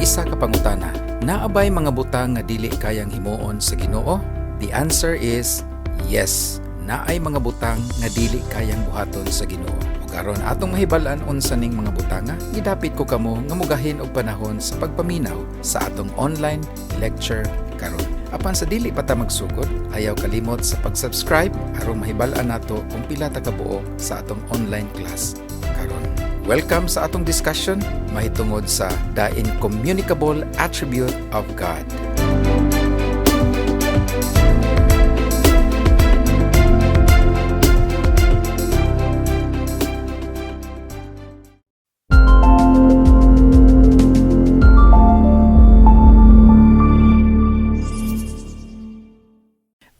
isa ka pangutana. Naabay mga butang nga dili kayang himuon sa Ginoo? The answer is yes. Naay mga butang nga dili kayang buhaton sa Ginoo. Ug aron atong mahibal-an unsa ning mga butanga, gidapit ko kamo nga mugahin og panahon sa pagpaminaw sa atong online lecture karon. Apan sa dili pa ta magsugod, ayaw kalimot sa pag-subscribe aron mahibal-an nato kung pila ta kabuo sa atong online class karon. Welcome sa atong discussion mahitungod sa the incommunicable attribute of God.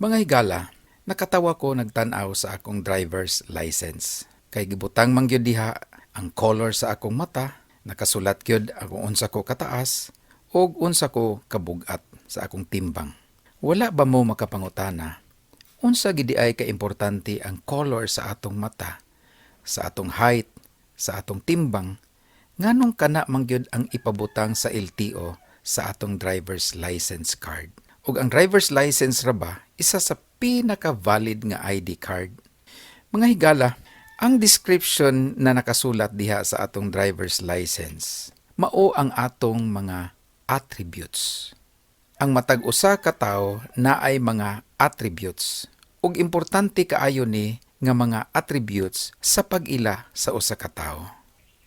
Mga higala, nakatawa ko nagtanaw sa akong driver's license. Kay gibutang man gyud diha ang color sa akong mata, nakasulat gyud ang unsa ko kataas ug unsa ko kabugat sa akong timbang. Wala ba mo makapangutana? Unsa gid ay kaimportante ang color sa atong mata, sa atong height, sa atong timbang? Nganong kana man gyud ang ipabutang sa LTO sa atong driver's license card? Ug ang driver's license ra ba isa sa pinaka-valid nga ID card? Mga higala, ang description na nakasulat diha sa atong driver's license, mao ang atong mga attributes. Ang matag usa ka tawo naay mga attributes ug importante kaayo ni nga mga attributes sa pag-ila sa usa ka tawo.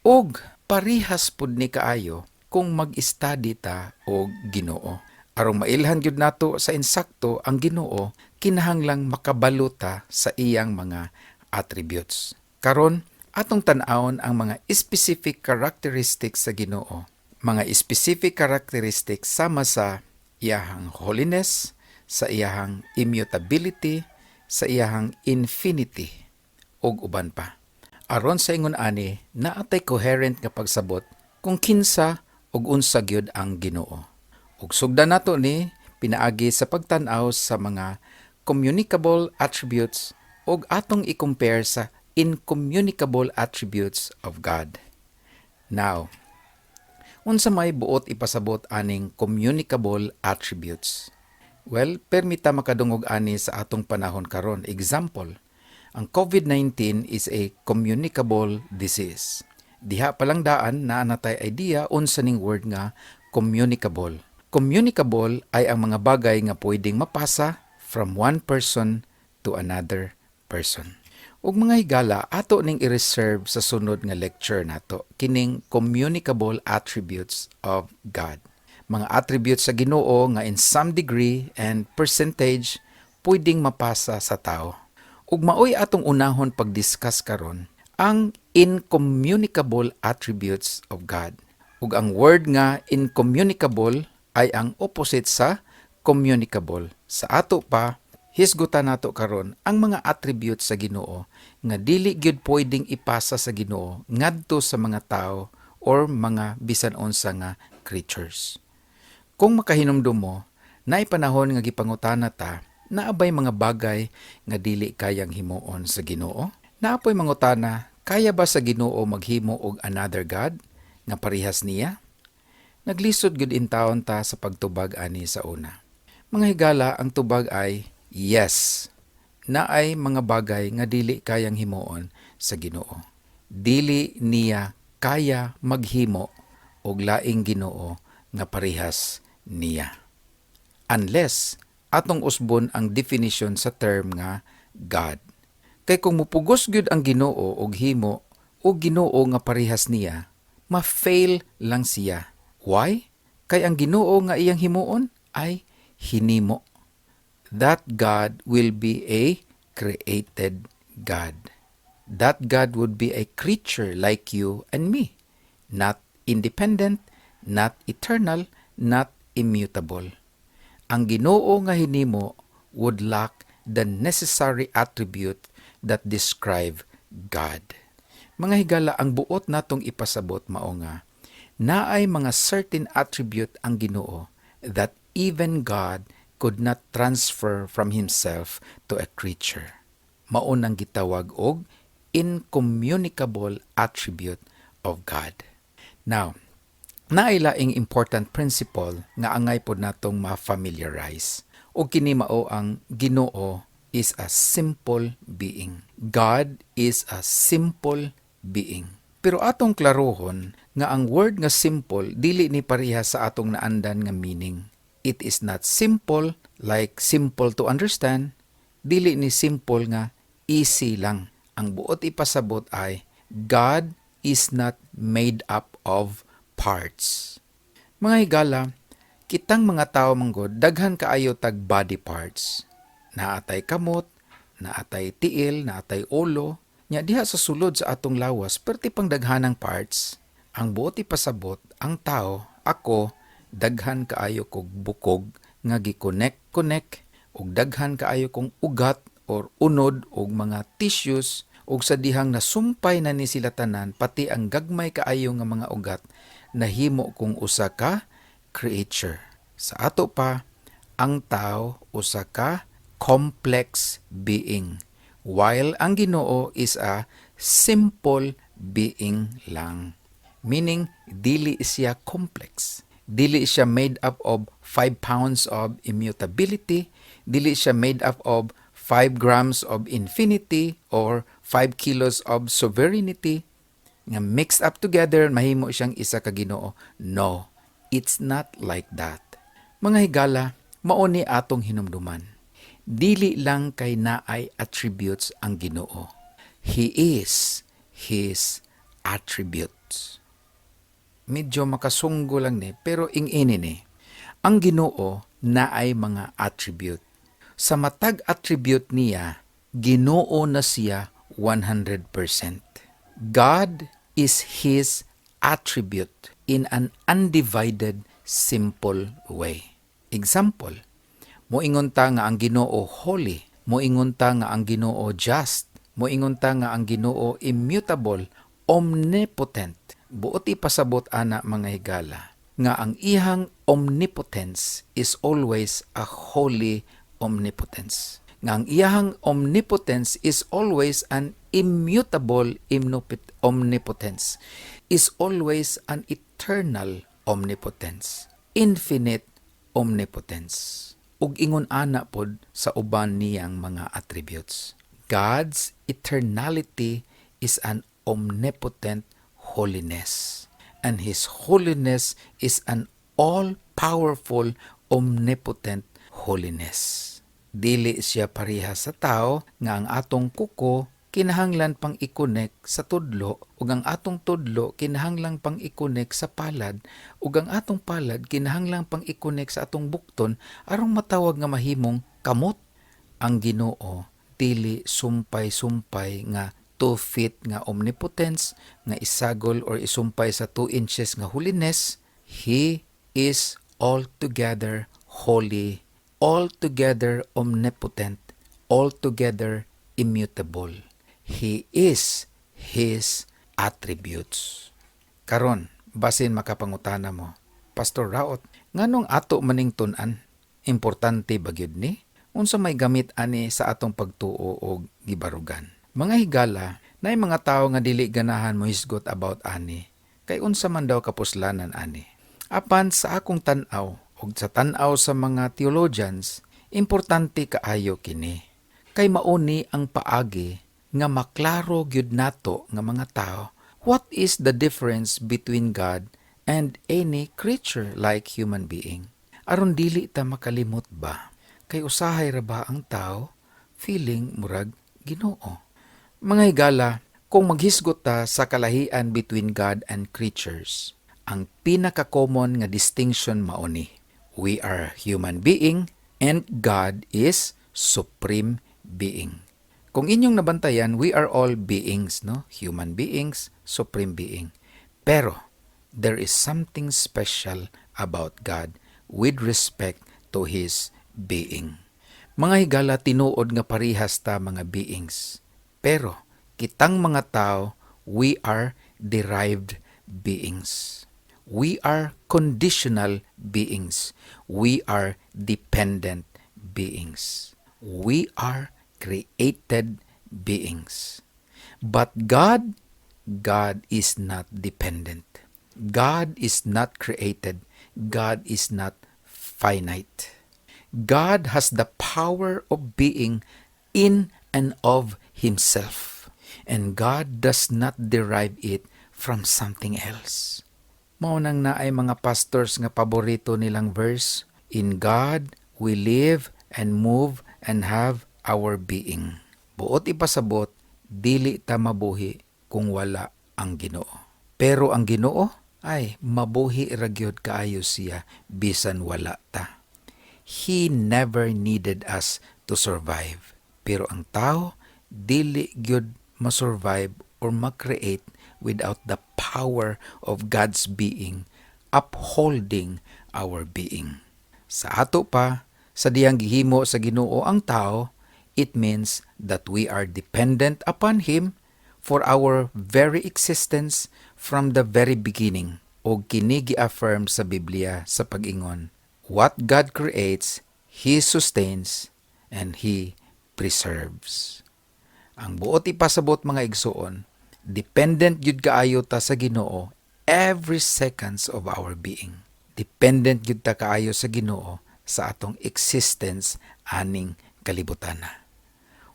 Ug parihas pud ni kaayo kung mag-study ta og Ginoo. Arong mailhan gyud nato sa insakto ang Ginoo, kinahanglang makabalo ta sa iyang mga attributes. Karon, atong tan-awon ang mga specific characteristics sa Ginoo. Mga specific characteristics sama sa iyahang holiness, sa iyahang immutability, sa iyahang infinity, ug uban pa. Aron sa ingon ani, naatay coherent nga pagsabot kung kinsa ug unsa gyud ang Ginoo. Ug sugdan nato ni pinaagi sa pagtan-aw sa mga communicable attributes ug atong i-compare sa incommunicable attributes of God. Now, unsa may buot ipasabot aning communicable attributes? Well, permita makadungog ani sa atong panahon karon. Example, ang COVID-19 is a communicable disease. Diha palang daan na natay idea unsa ning word nga communicable. Communicable ay ang mga bagay nga pwedeng mapasa from one person to another person. Ug mga higala, ato ning i-reserve sa sunod nga lecture nato kining communicable attributes of God. Mga attributes sa Ginoo nga in some degree and percentage pwedeng mapasa sa tao. Ug maoy atong unahon pag-discuss karon ang incommunicable attributes of God. Ug ang word nga incommunicable ay ang opposite sa communicable. Sa ato pa, hisgutan nato karon ang mga attributes sa Ginoo nga dili gyud pwedeng ipasa sa Ginoo ngadto sa mga tao or mga bisan unsa nga creatures. Kung makahinumdum mo, naay panahon nga gipangutana ta, naabay mga bagay nga dili kayang himuon sa Ginoo? Naapoy mangutana, kaya ba sa Ginoo maghimo og another God nga parehas niya? Naglisod gyud in taon ta sa pagtubag ani sa una. Mga higala, ang tubag ay yes. Naay mga bagay nga dili kayang himuon sa Ginoo. Dili niya kaya maghimo og laing Ginoo nga parehas niya. Unless atong usbon ang definition sa term nga God. Kay kung mupugos gyud ang Ginoo og himo og Ginoo nga parehas niya, ma-fail lang siya. Why? Kay ang Ginoo nga iyang himuon ay hinimo. That God will be a created God. That God would be a creature like you and me. Not independent, not eternal, not immutable. Ang Ginoo nga hinimo would lack the necessary attribute that describe God. Mga higala, ang buot natong ipasabot mao nga naay mga certain attribute ang Ginoo that even God could not transfer from Himself to a creature. Mao nang gitawag og incommunicable attribute of God. Now, Naailaing important principle nga angay pod natong ma-familiarize. O kini mao ang Ginoo is a simple being. God is a simple being. Pero atong klarohon nga ang word nga simple dili ni pareha sa atong naandan nga meaning. It is not simple like simple to understand, dili ni simple nga easy lang. Ang buot ipasabot ay God is not made up of parts. Mga higala, kitang mga tao manggod, daghan kaayo tag body parts. Naatay kamot, naatay tiil, naatay ulo. Nya diha sa sulod sa atong lawas, perti pang daghanang parts. Ang buot ipasabot, ang tao, ako, daghan kaayo kog bukog nga gi-connect ug daghan kaayo kong ugat or unod og mga tissues ug sa dihang nasumpay na ni sila tanan pati ang gagmay kaayo nga mga ugat nahimo kung usa ka creature. Sa ato pa, ang tao usa ka complex being, while ang Ginoo is a simple being lang. Meaning, dili siya complex. Dili siya made up of 5 pounds of immutability. Dili siya made up of 5 grams of infinity or 5 kilos of sovereignty nga mixed up together, mahimo siyang isa ka Ginoo. No, it's not like that. Mga higala, mao ni atong hinumduman. Dili lang kay naay attributes ang Ginoo. He is His attributes. Medyo makasunggo lang ni, pero ingini ni. Ang Ginoo naay mga attribute. Sa matag attribute niya, Ginoo na siya 100%. God is His attribute in an undivided, simple way. Example, moingon ta nga ang Ginoo holy, moingon ta nga ang Ginoo just, moingon ta nga ang Ginoo immutable, omnipotent. Buot ipasabot ana mga higala nga ang ihang omnipotence is always a holy omnipotence. Nga ang iyahang omnipotence is always an immutable omnipotence, is always an eternal omnipotence, infinite omnipotence. Ug ingon ana pod sa uban niyang mga attributes. God's eternality is an omnipotent holiness, and His holiness is an all-powerful omnipotent holiness. Dili siya pareha sa tao nga ang atong kuko kinahanglan pang ikonek sa tudlo ug ang atong tudlo kinahanglan pang ikonek sa palad ug ang atong palad kinahanglan pang ikonek sa atong bukton aron matawag nga mahimong kamot. Ang Ginoo dili sumpay-sumpay nga 2 feet nga omnipotence nga isagol or isumpay sa 2 inches nga holiness. He is altogether holy, altogether omnipotent, altogether immutable. He is His attributes. Karon, basin makapangutana mo, Pastor Raot, nganong ato maning tun-an? Importante ba gyud ni? Unsa may gamit ani sa atong pagtuo o gibarugan? Mga higala, nay mga tao nga dili ganahan mo hisgot about ani, kay unsa man daw kapuslanan ani. Apan sa akong tan-aw, ug sa tan-aw sa mga theologians, importante kaayo kini. Kay mauni ang paagi nga maklaro gyud nato nga mga tao, what is the difference between God and any creature like human being? Aron dili ta makalimot ba? Kay usahay ra ba ang tao feeling murag Ginoo? Mga higala, kung maghisgot ta sa kalahian between God and creatures, ang pinaka-common nga distinction mao ni: we are human being and God is supreme being. Kung inyong nabantayan, we are all beings, no? Human beings, supreme being. Pero there is something special about God with respect to His being. Mga higala, tinuod nga parihas ta mga beings. Pero kitang mga tao, we are derived beings. We are conditional beings. We are dependent beings. We are created beings. But God is not dependent. God is not created. God is not finite. God has the power of being in and of Himself. And God does not derive it from something else. Maunang na ay mga pastors nga paborito nilang verse, in God we live and move and have our being. Buot ipasabot, dili ta mabuhi kung wala ang Ginoo. Pero ang Ginoo ay mabuhi ra gyud kaayo siya bisan wala ta. He never needed us to survive. Pero ang tao dili gyud ma-survive or ma-create without the power of God's being upholding our being. Sa ato pa, sa diyang gihimo sa Ginoo ang tao, it means that we are dependent upon Him for our very existence from the very beginning. O kini gi-affirm sa Biblia sa pag-ingon, what God creates, He sustains, and He preserves. Ang buot ipasabot mga igsuon, dependent yun kaayo ta sa Ginoo every seconds of our being. Dependent yun ta kaayo sa Ginoo sa atong existence aning kalibutan na.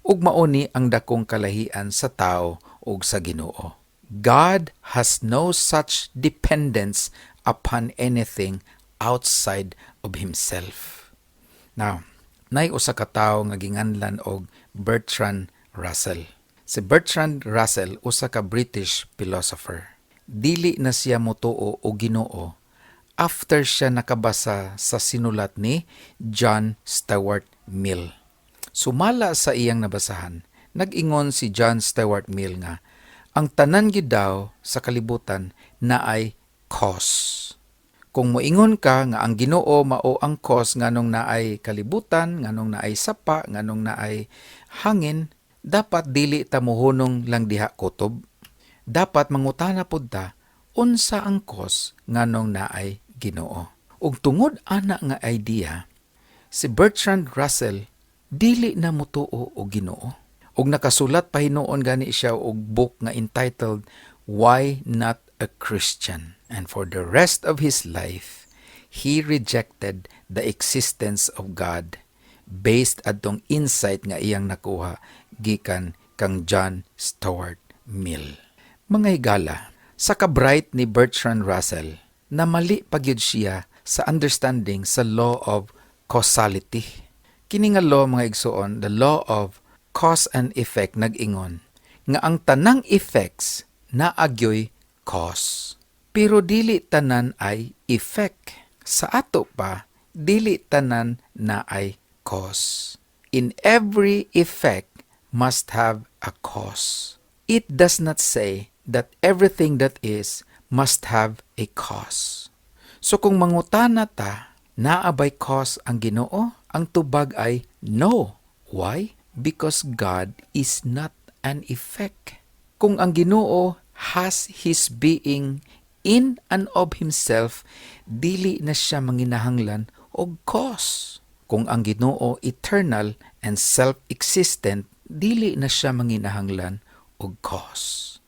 Ug mauni ang dakong kalahian sa tao ug sa Ginoo. God has no such dependence upon anything outside of Himself. Now, nay usa ka tawo nga ginganlan og Bertrand Russell. Si Bertrand Russell usa ka British philosopher. Dili na siya motuo o Ginoo after siya nakabasa sa sinulat ni John Stuart Mill. Sumala sa iyang nabasahan, nag-ingon si John Stuart Mill nga ang tanan gyud daw sa kalibutan na ay cause. Kung moingon ka nga ang Ginoo mao ang cause nganong naay kalibutan, nganong naay sapa, nganong naay hangin, dapat dili ta mohunong lang diha kutob. Dapat mangutana pud ta unsa ang cause nganong naay Ginoo. Ug tungod ana nga idea, si Bertrand Russell dili na motuo og Ginoo. Ug nakasulat pa hinuon gani siya og book nga entitled Why Not a Christian? And for the rest of his life, he rejected the existence of God based adtong insight nga iyang nakuha gikan kang John Stuart Mill. Mga higala, sa kabright ni Bertrand Russell, namali pagyud siya sa understanding sa law of causality. Kini nga law mga igsuon, the law of cause and effect nag-ingon nga ang tanang effects naagyoy cause. Pero dili tanan ay effect. Sa ato pa, dili tanan na ay cause. In every effect must have a cause. It does not say that everything that is must have a cause. So kung mangutana ta, naabay cause ang Ginoo? Ang tubag ay no. Why? Because God is not an effect. Kung ang Ginoo has His being in and of Himself, dili na siya manginahanglan og cause. Kung ang Ginoo eternal and self-existent, dili na siya manginahanglan og cause.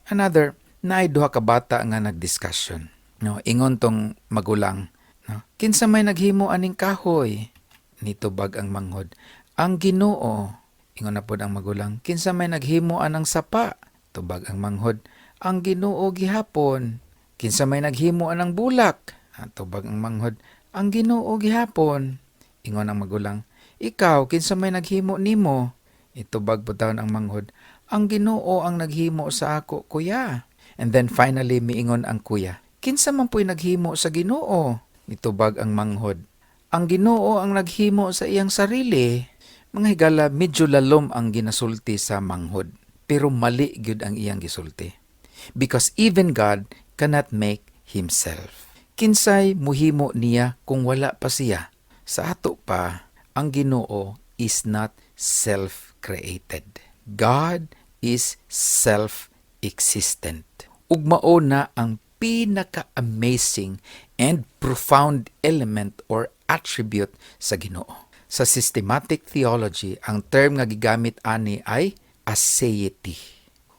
Another, naay duha ka bata nga nagdiscussion. No, ingon tong magulang, no, kinsa may naghimo aning kahoy? Nitubag ang manghod, ang Ginoo. Ingon na pod ang magulang, kinsa may naghimo anang sapa? Tubag ang manghod, ang Ginoo gihapon. Kinsa may naghimo anang bulak? Tubag ang manghod, ang Ginoo gihapon. Ingon ang magulang, ikaw kinsa may naghimo nimo? Itubag po taon ang manghod, ang Ginoo ang naghimo sa ako, kuya. And then finally miingon ang kuya, kinsa man po'y naghimo sa Ginoo? Itubag ang manghod, ang Ginoo ang naghimo sa iyang sarili. Mga higala, medyo lalom ang ginasulti sa manghod, pero mali gyud ang iyang gisulti. Because even God cannot make Himself. Kinsay muhimo niya kung wala pa siya? Sa ato pa, ang Ginoo is not self-created. God is self-existent. Ug mao na ang pinaka-amazing and profound element or attribute sa Ginoo. Sa systematic theology, ang term nga gigamit ani ay aseity.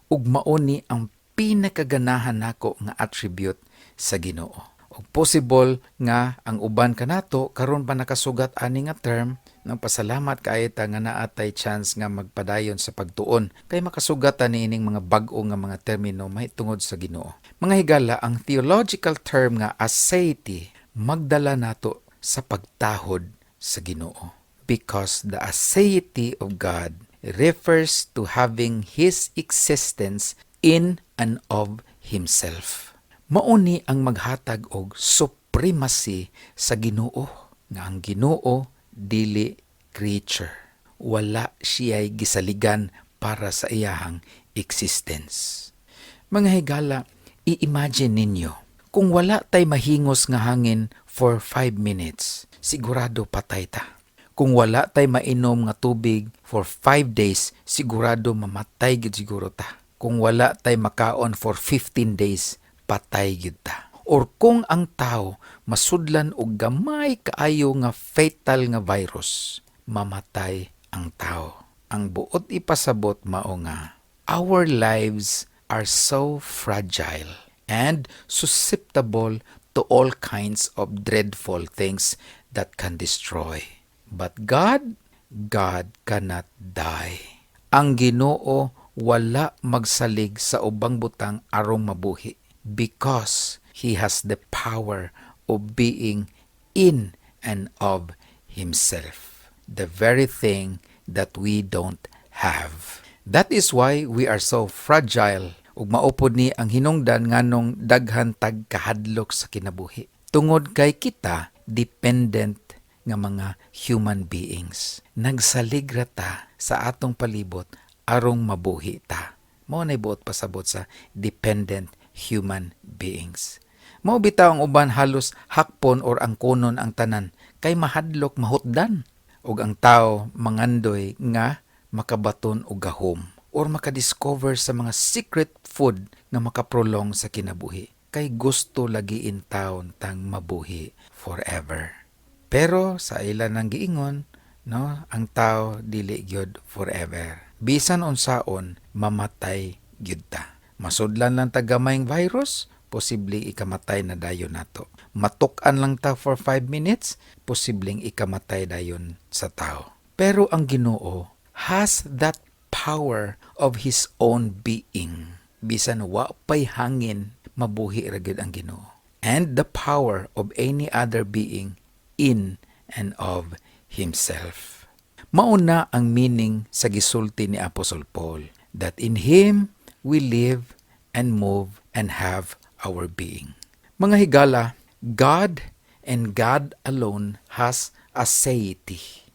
Ug mao ni ang pinakaganahan nako nga attribute sa Ginoo. O possible nga ang uban kanato karon pa nakasugat ani nga term, nang pasalamat kaayo ta nga naatay chance nga magpadayon sa pagtuon kay makasugat ani ining mga bag-o nga mga termino mahitungod sa Ginoo. Mga higala, ang theological term nga aseity magdala nato sa pagtahod sa Ginoo, because the aseity of God refers to having His existence in and of Himself. Mauni ang maghatag og supremacy sa Ginoo, nga ang Ginoo dili creature. Wala siya'y gisaligan para sa iyahang existence. Mga higala, i-imagine ninyo, kung wala tay mahingos nga hangin for 5 minutes, sigurado patay ta. Kung wala tay mainom nga tubig for 5 days, sigurado mamatay gid siguro ta. Kung wala tay makaon for 15 days, patay gid ta. Or kung ang tao masudlan og gamay kaayo nga fatal nga virus, mamatay ang tao. Ang buot ipasabot mao nga our lives are so fragile and susceptible to all kinds of dreadful things that can destroy. But God cannot die. Ang Ginoo wala magsalig sa ubang butang arong mabuhi, because He has the power of being in and of Himself, the very thing that we don't have. That is why we are so fragile, ug maupod ni ang hinungdan nganong daghan tag kahadlok sa kinabuhi. Tungod kay kita dependent nga mga human beings. Nagsalig ra ta sa atong palibot arong mabuhi ta. Mao nay buot pasabot sa dependent human beings. Mao bitaw ang uban halos hakpon or angkonon ang tanan kay mahadlok mahutdan, ug ang tao mangandoy nga makabaton og gahom or makadiscover sa mga secret food nga makaprolong sa kinabuhi, kay gusto lagiin taon tang mabuhi forever. Pero sa ilan ng giingon, no, ang tao dili gyud forever. Bisan unsaon mamatay gyud ta. Masudlan lang ta gamayng virus, posibleng ikamatay na dayon nato. Matuk-an lang ta for 5 minutes, posibleng ikamatay dayon sa tao. Pero ang Ginoo has that power of His own being. Bisan wa pay hangin, mabuhi ra gyud ang Ginoo. And the power of any other being in and of Himself. Mauna ang meaning sa gisulti ni Apostol Paul, that in Him we live and move and have our being. Mga higala, God and God alone has aseity.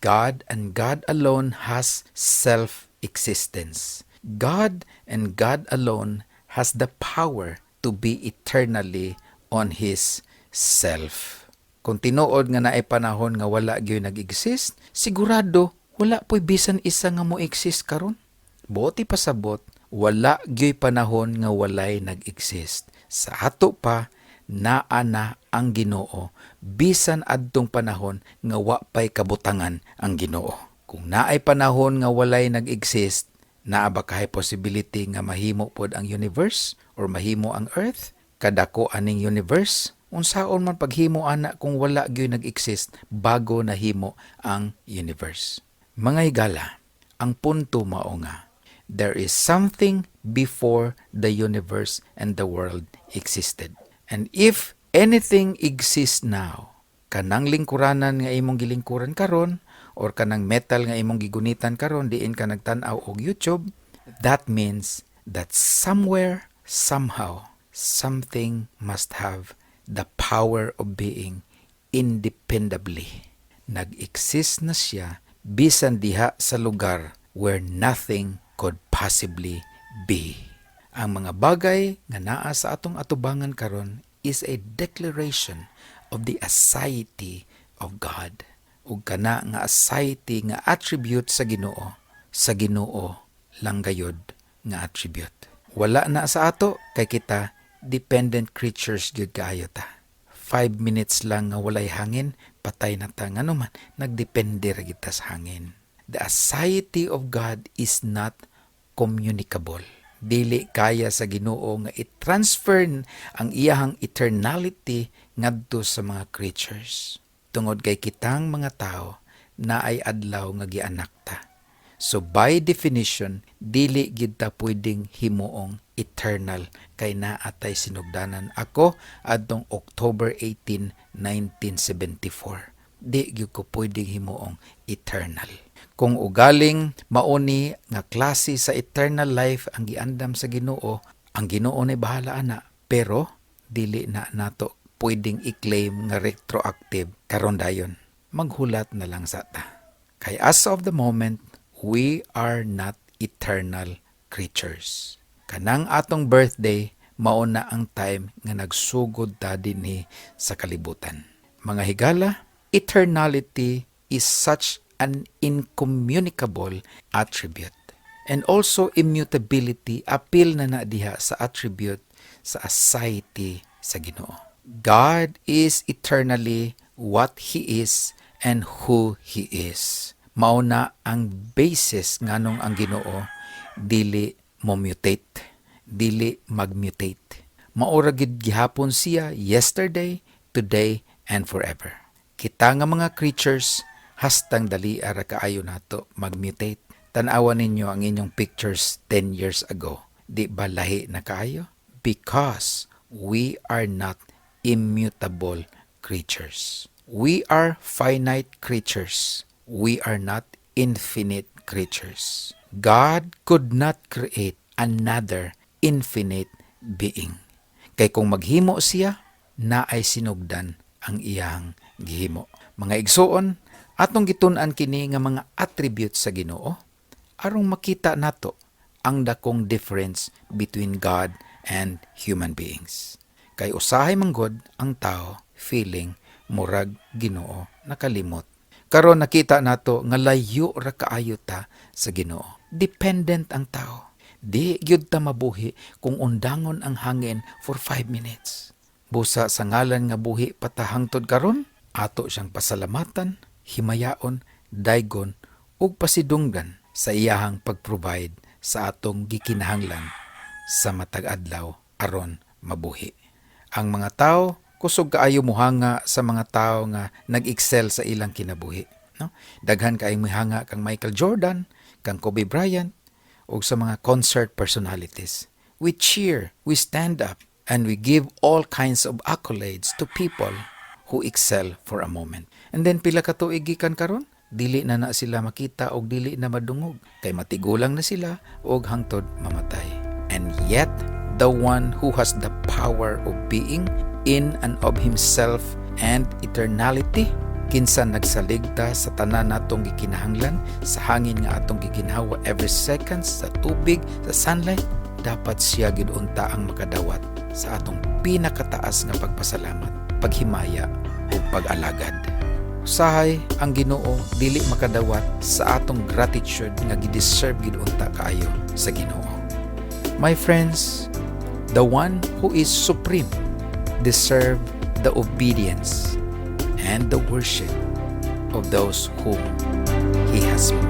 God and God alone has self-existence. God and God alone has the power to be eternally on His self. Kung tinuod nga naay panahon nga wala gyud nag-exist, sigurado wala po'y bisan isa nga mo exist karon. Buoti pasabot, wala gyud panahon nga walay nag-exist. Sa ato pa naa na ang Ginoo, bisan adtong panahon nga wa pay kabutangan ang Ginoo. Kung naay panahon nga walay nag-exist, naa ba kay possibility nga mahimo pod ang universe or mahimo ang earth? Kadako aning universe, unsaon man paghimo ana kung wala gyud nag-exist bago nahimo ang universe. Mga higala, ang punto mao nga there is something before the universe and the world existed. And if anything exists now, kanang lingkuranan nga imong gilingkuran karon or kanang metal nga imong gigunitan karon diin ka nagtan-aw og YouTube, that means that somewhere, somehow, something must have the power of being independently. Nag-exist na siya bisan diha sa lugar where nothing could possibly be. Ang mga bagay nga naa sa atong atubangan karon is a declaration of the aseity of God. Ug kana nga aseity nga attribute sa Ginoo lang gayud nga attribute. Wala na sa ato kay kita dependent creatures gyud kaayo ta. 5 minutes lang nga walay hangin, patay na ta. Ngano man, nagdepende ra kita sa hangin. The aseity of God is not communicable. Dili kaya sa Ginoo nga i-transfer ang iyahang eternality ngadto sa mga creatures. Tungod kay kitang mga tao na ay adlaw nga gianak ta. So by definition, dili gid ta pwedeng himuong eternal kay naatay sinugdanan ako adtong October 18, 1974. Di gyud ko pwedeng himuong eternal. Kung ugaling mauni nga klase sa eternal life ang giandam sa Ginoo, ang Ginoo ni bahala ana, pero dili na nato pwedeng i-claim nga retroactive karon dayon. Maghulat na lang sa ta. Kay as of the moment, we are not eternal creatures. Kanang atong birthday, mao na ang time nga nagsugod ta dinhi sa kalibutan. Mga higala, eternality is such an incommunicable attribute. And also immutability, appeal na diha sa attribute sa aseity sa Ginoo. God is eternally what He is and who He is. Mao na ang basis nganong ang Ginoo dili mo-mutate, dili mag-mutate. Maura gid gihapon siya yesterday, today, and forever. Kita nga mga creatures, hastang dali ara kaayo nato mag-mutate. Tan-awan ninyo ang inyong pictures 10 years ago. Di ba lahi na kaayo? Because we are not immutable creatures. We are finite creatures. We are not infinite creatures. God could not create another infinite being. Kay kung maghimo siya, na ay sinugdan ang iyang gihimo. Mga igsoon, atong gitun-an kini nga mga attributes sa Ginoo arong makita nato ang dakong difference between God and human beings. Kay usahay manggod ang tao feeling murag Ginoo nakalimot. Karon nakita nato nga layo ra kaayo ta sa Ginoo. Dependent ang tao. Di gyud ta mabuhi kung undangon ang hangin for 5 minutes. Busa sa ngalan nga buhi patahangtod karon, ato siyang pasalamatan, himayaon, daygon, ug pasidunggan sa iyahang pag-provide sa atong gikinahanglan sa matag adlaw aron mabuhi. Ang mga tao kusog kaayo muhanga sa mga tao nga nag-excel sa ilang kinabuhi, no? Daghan kaayong muhanga kang Michael Jordan, kang Kobe Bryant, ug sa mga concert personalities. We cheer, we stand up, and we give all kinds of accolades to people who excel for a moment. And then pila ka tuig gikan karon, dili na sila makita og dili na madungog kay matigulang na sila og hangtod mamatay. And yet, the one who has the power of being in and of himself and eternality, kinsa nagsaligta sa tanan natong gikinahanglan, sa hangin nga atong giginhawa every second, sa tubig, sa sunlight, dapat siya gid unta ang makadawat sa atong pinakataas nga pagpasalamat, paghimaya ug pag-alagad. Usahay ang Ginoo dili makadawat sa atong gratitude nga gideserve gid unta kaayo sa Ginoo. My friends, the one who is supreme deserve the obedience and the worship of those whom He has made.